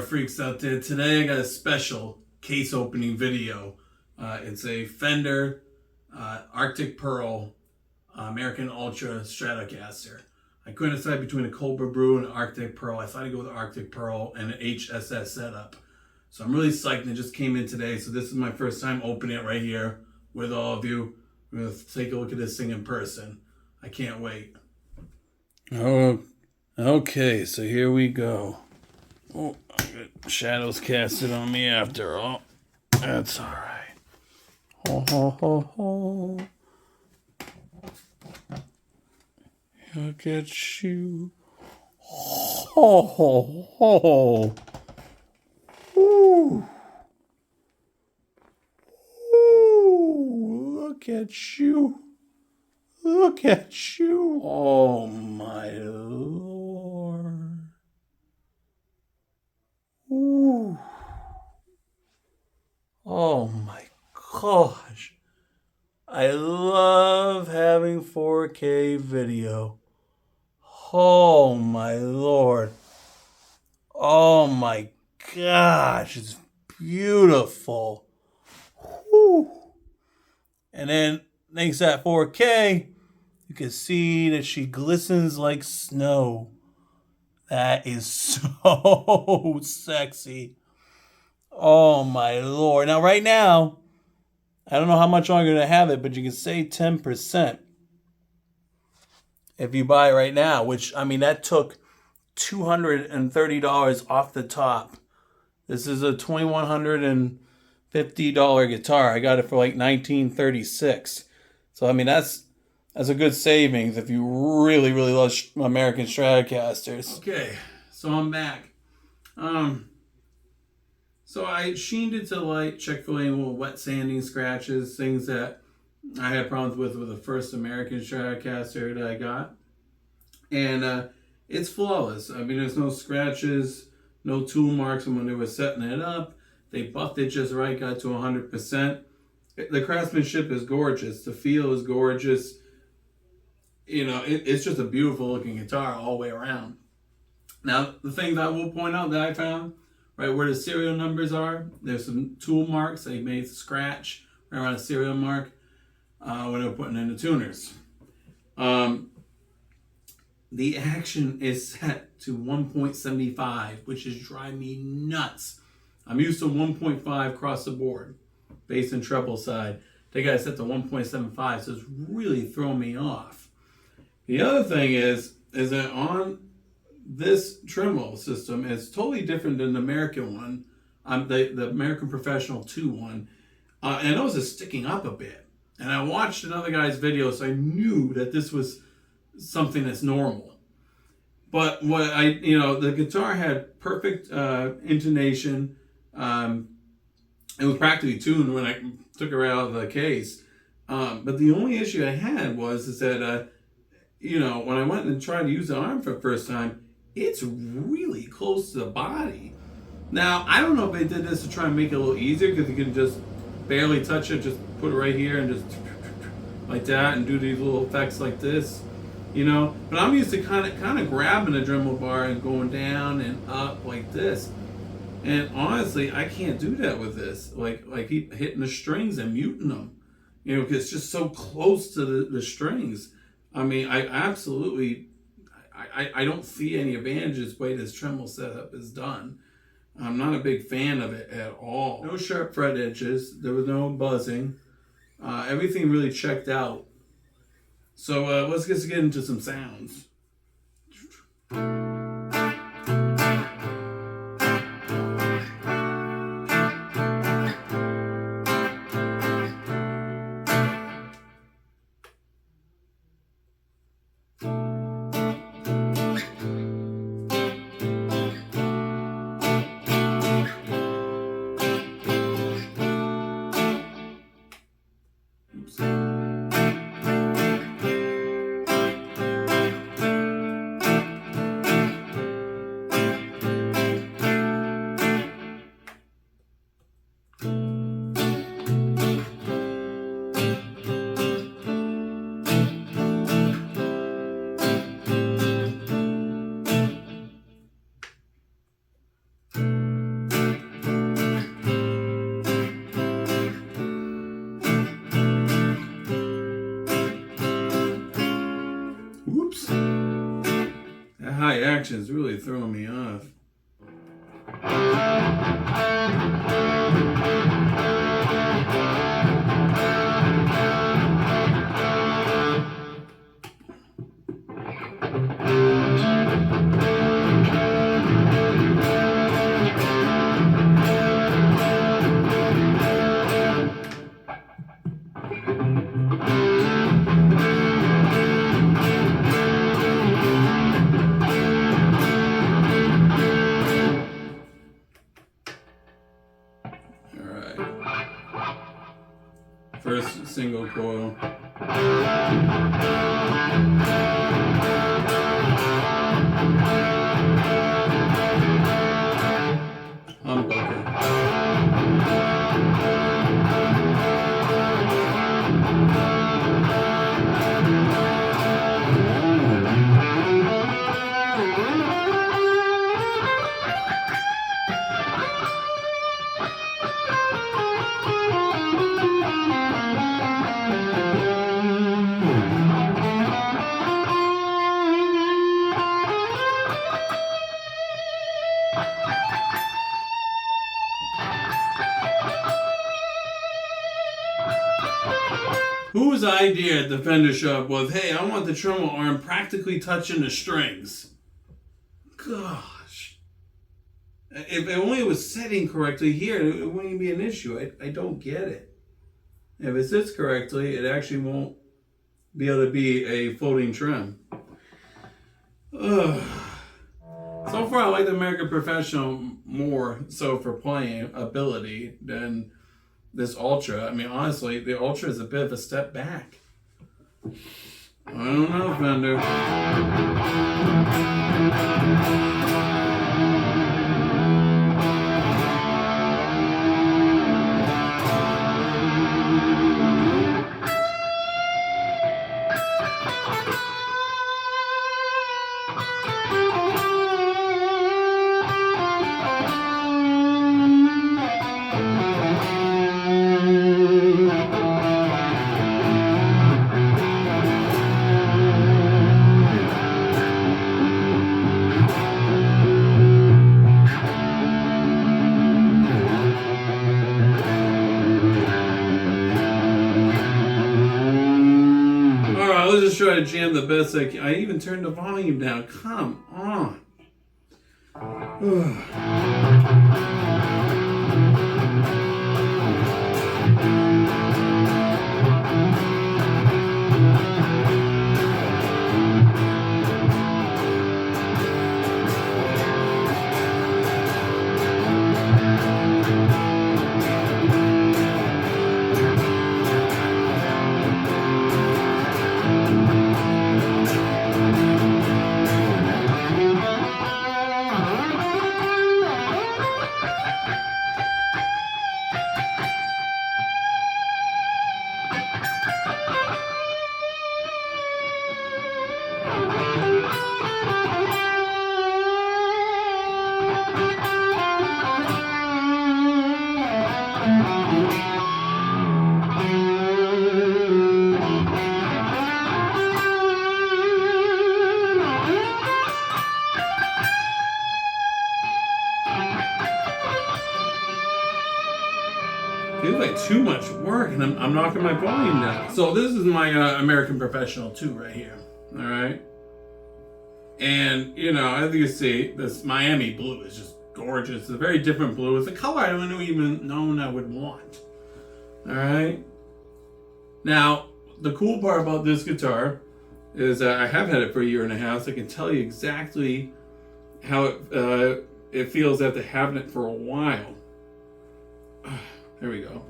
freaks out there. Today I got a special case opening video. It's a Fender Arctic Pearl American Ultra Stratocaster. I couldn't decide between a Cobra Brew and an Arctic Pearl. I thought I'd go with the Arctic Pearl and an HSS setup. So I'm really psyched, and it just came in today. So this is my first time opening it right here with all of you. We're going to take a look at this thing in person. I can't wait. Oh, okay, so here we go. Oh, shadows casted on me after all. That's all right. Ho, ho, ho, ho. Look at you. Ho, ho, ho. Ooh. Ooh, look at you. Look at you. Oh, my Lord. Ooh. Oh, my gosh. I love having 4K video. Oh, my Lord. Oh, my gosh. It's beautiful. Whew. And then, thanks to that 4K, you can see that she glistens like snow. That is so sexy. Oh, my Lord. Now, right now, I don't know how much longer to have it, but you can save 10% if you buy it right now, which, I mean, that took $230 off the top. This is a $2,150 guitar. I got it for like $1,936. So, I mean, that's a good savings if you really, really love American Stratocasters. Okay, so I'm back. So I sheened it to light, Chick-fil-A little wet sanding scratches, things that I had problems with the first American Stratocaster that I got. And it's flawless. I mean, there's no scratches, no tool marks. And when they were setting it up, they buffed it just right, got to 100%. The craftsmanship is gorgeous. The feel is gorgeous. You know, it's just a beautiful looking guitar all the way around. Now, the things I will point out that I found, right where the serial numbers are, there's some tool marks. They made a scratch right around a serial mark when they were putting in the tuners. The action is set to 1.75, which is driving me nuts. I'm used to 1.5 across the board, bass and treble side. They got it set to 1.75, so it's really throwing me off. The other thing is that on this tremolo system is totally different than the American one, the American Professional 2 one. And I noticed it's sticking up a bit. And I watched another guy's video, so I knew that this was something that's normal. But the guitar had perfect intonation. It was practically tuned when I took it right out of the case. But the only issue I had is that, when I went and tried to use the arm for the first time, it's really close to the body. Now, I don't know if they did this to try and make it a little easier, because you can just barely touch it, just put it right here and just like that and do these little effects like this, But I'm used to kind of grabbing the Dremel bar and going down and up like this. And honestly, I can't do that with this. Like keep hitting the strings and muting them, because it's just so close to the strings. I mean, I absolutely... I don't see any advantages the way this tremolo setup is done. I'm not a big fan of it at all. No sharp fret edges. There was no buzzing. Everything really checked out. So let's just get into some sounds. action is really throwing me off. First single coil. Humbucker. Whose idea at the Fender shop was, hey, I want the tremolo arm practically touching the strings? Gosh. If it only was setting correctly here, it wouldn't even be an issue. I don't get it. If it sits correctly, it actually won't be able to be a floating trem. Ugh. So far, I like the American Professional more so for playing ability than this Ultra. I mean, honestly, the Ultra is a bit of a step back. I don't know, Fender. Let's just try to jam the best I can. I even turned the volume down. Come on. Feels like too much work, and I'm knocking my volume down. So this is my American Professional 2 right here. All right. And, you know, as you can see, this Miami blue is just gorgeous. It's a very different blue. It's a color I don't even know I would want. All right. Now, the cool part about this guitar is I have had it for a year and a half, so I can tell you exactly how it feels after having it for a while. There we go.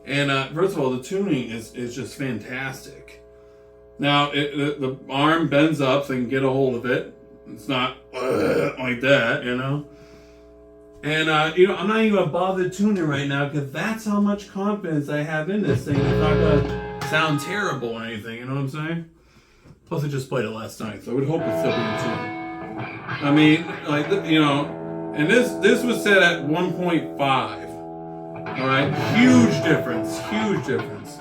And first of all, the tuning is just fantastic. Now, the arm bends up so you can get a hold of it. It's not like that, you know. And, you know, I'm not even going to bother tuning right now because that's how much confidence I have in this thing. It's not going to sound terrible or anything, you know what I'm saying? Plus, I just played it last night, so I would hope it's still being tuned. I mean, like, you know, and this was set at 1.5. All right, huge difference, huge difference.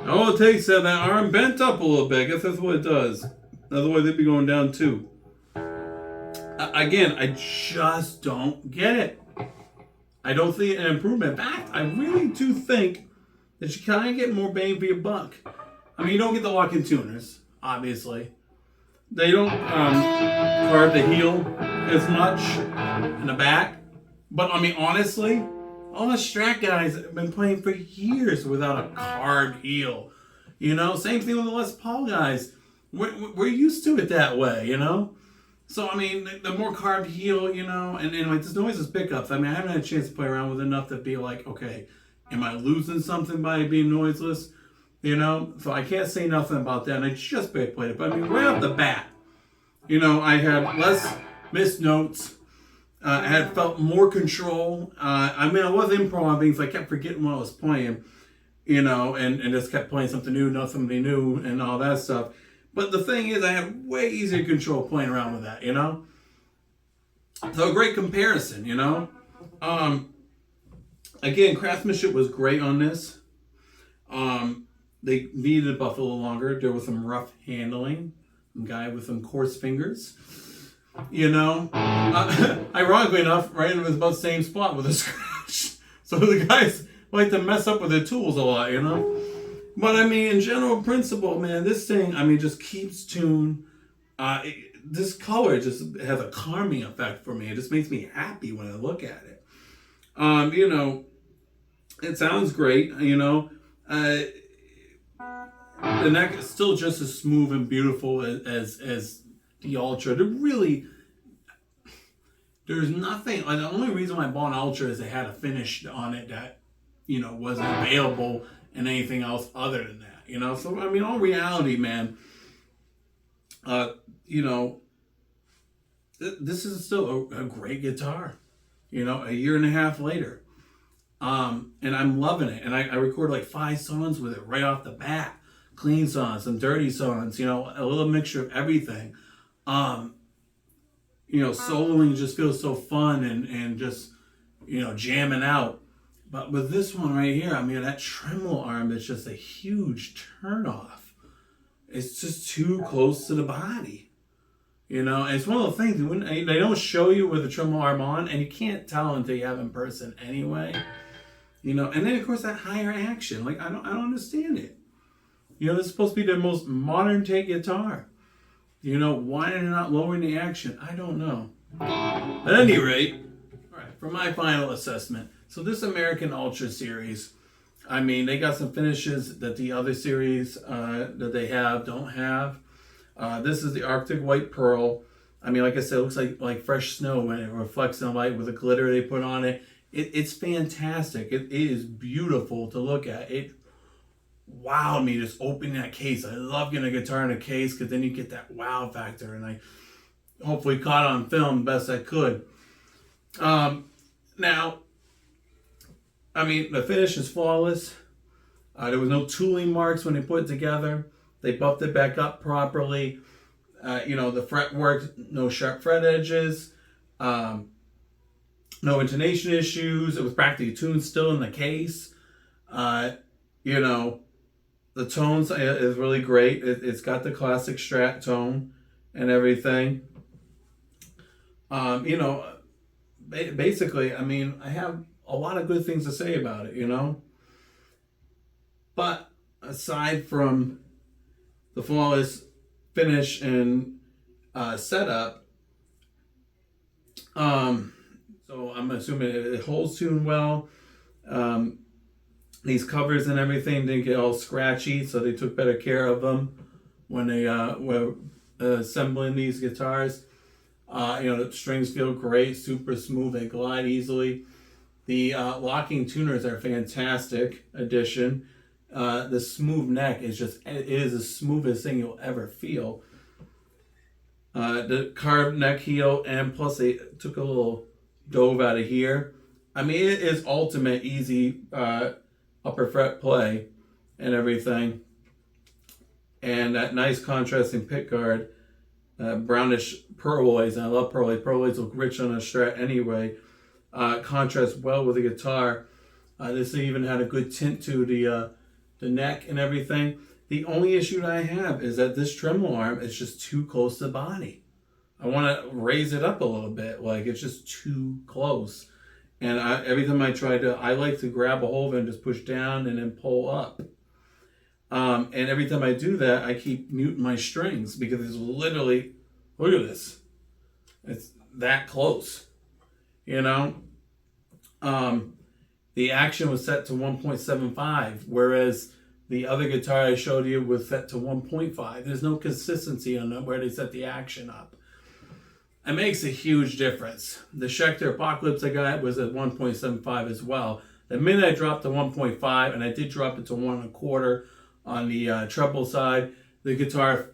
All it takes is that arm bent up a little bit. I guess that's what it does. Otherwise, they'd be going down too. Again, I just don't get it. I don't see an improvement. In fact, I really do think that you kind of get more bang for your buck. I mean, you don't get the lock-in tuners, obviously. They don't carve the heel as much in the back. But, I mean, honestly, all the Strat guys have been playing for years without a carved heel. You know, same thing with the Les Paul guys. We're used to it that way, you know? So, I mean, the more carved heel, you know, and like this noiseless pickups, I mean, I haven't had a chance to play around with enough to be like, okay, am I losing something by being noiseless? You know? So I can't say nothing about that, and I just played it. But, I mean, right off the bat, you know, I had less missed notes. I had felt more control. I mean, I was improvising, so I kept forgetting what I was playing, you know, and just kept playing something new, nothing new, and all that stuff. But the thing is, I had way easier control playing around with that, you know? So a great comparison, you know? Again, Craftsmanship was great on this. They needed it buff a little longer. There was some rough handling. Some guy with some coarse fingers. You know, ironically enough, right in about the same spot with a scratch. So the guys like to mess up with their tools a lot, you know. But I mean, in general principle, man, this thing, I mean, just keeps tune. This color just has a calming effect for me. It just makes me happy when I look at it. You know, it sounds great. You know, the neck is still just as smooth and beautiful as the Ultra. There's nothing. Like, the only reason why I bought an Ultra is it had a finish on it that, you know, wasn't available in anything else other than that. You know, so I mean, all reality, man. You know, this is still a great guitar. You know, a year and a half later, and I'm loving it. And I recorded like 5 songs with it right off the bat. Clean songs, some dirty songs, you know, a little mixture of everything. You know, soloing just feels so fun and just, you know, jamming out. But with this one right here, I mean, that tremolo arm is just a huge turnoff. It's just too close to the body. You know, and it's one of those things, when they don't show you with the tremolo arm on, and you can't tell until you have it in person anyway. You know, and then of course that higher action, like I don't understand it. You know, this is supposed to be the most modern take guitar. You know, why are they not lowering the action? I don't know. At any rate, all right, for my final assessment. So this American Ultra series, I mean, they got some finishes that the other series that they have don't have. This is the Arctic White Pearl. I mean, like I said, it looks like fresh snow when it reflects in the light with the glitter they put on it. It's fantastic. It is beautiful to look at. It wowed me just opening that case. I love getting a guitar in a case because then you get that wow factor, and I hopefully caught it on film best I could. Now, I mean, the finish is flawless. There was no tooling marks when they put it together. They buffed it back up properly. You know, the fret worked, no sharp fret edges, no intonation issues. It was practically tuned still in the case. You know, the tones is really great. It's got the classic Strat tone and everything. You know, basically, I mean, I have a lot of good things to say about it, you know. But aside from the flawless finish and setup, so I'm assuming it holds tune well. These covers and everything didn't get all scratchy, so they took better care of them when they were assembling these guitars. You know, the strings feel great, super smooth, they glide easily. The locking tuners are a fantastic addition. The smooth neck is just, it is the smoothest thing you'll ever feel. The carved neck heel, and plus they took a little dove out of here. I mean, it is ultimate easy upper fret play and everything. And that nice contrasting pick guard, brownish pearloids, and I love pearloids. Pearloids look rich on a Strat anyway. Contrasts well with the guitar. This even had a good tint to the the neck and everything. The only issue that I have is that this tremolo arm is just too close to the body. I want to raise it up a little bit. Like, it's just too close. And every time I like to grab a hold of it and just push down and then pull up. And every time I do that, I keep muting my strings because it's literally, look at this. It's that close, you know? The action was set to 1.75, whereas the other guitar I showed you was set to 1.5. There's no consistency on where they set the action up. It makes a huge difference. The Schecter Apocalypse I got was at 1.75 as well. The minute I dropped to 1.5, and I did drop it to 1.25 on the treble side, the guitar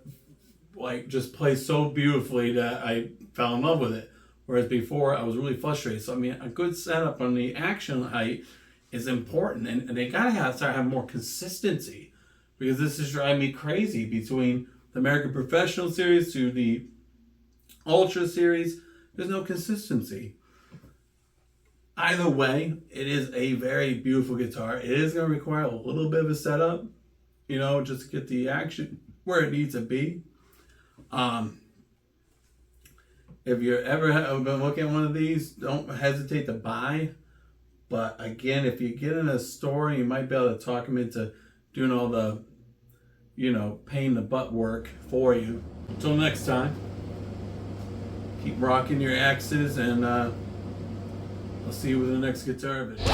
like just plays so beautifully that I fell in love with it. Whereas before, I was really frustrated. So, I mean, a good setup on the action height is important. And they got to start having more consistency. Because this is driving me crazy between the American Professional Series to the Ultra Series. There's no consistency. Either way, it is a very beautiful guitar. It is going to require a little bit of a setup, you know, just to get the action where it needs to be. If you're ever been looking at one of these, don't hesitate to buy. But again, if you get in a store, you might be able to talk them into doing all the, you know, pain in the butt work for you. Until next time, keep rocking your axes, and I'll see you with the next guitar video.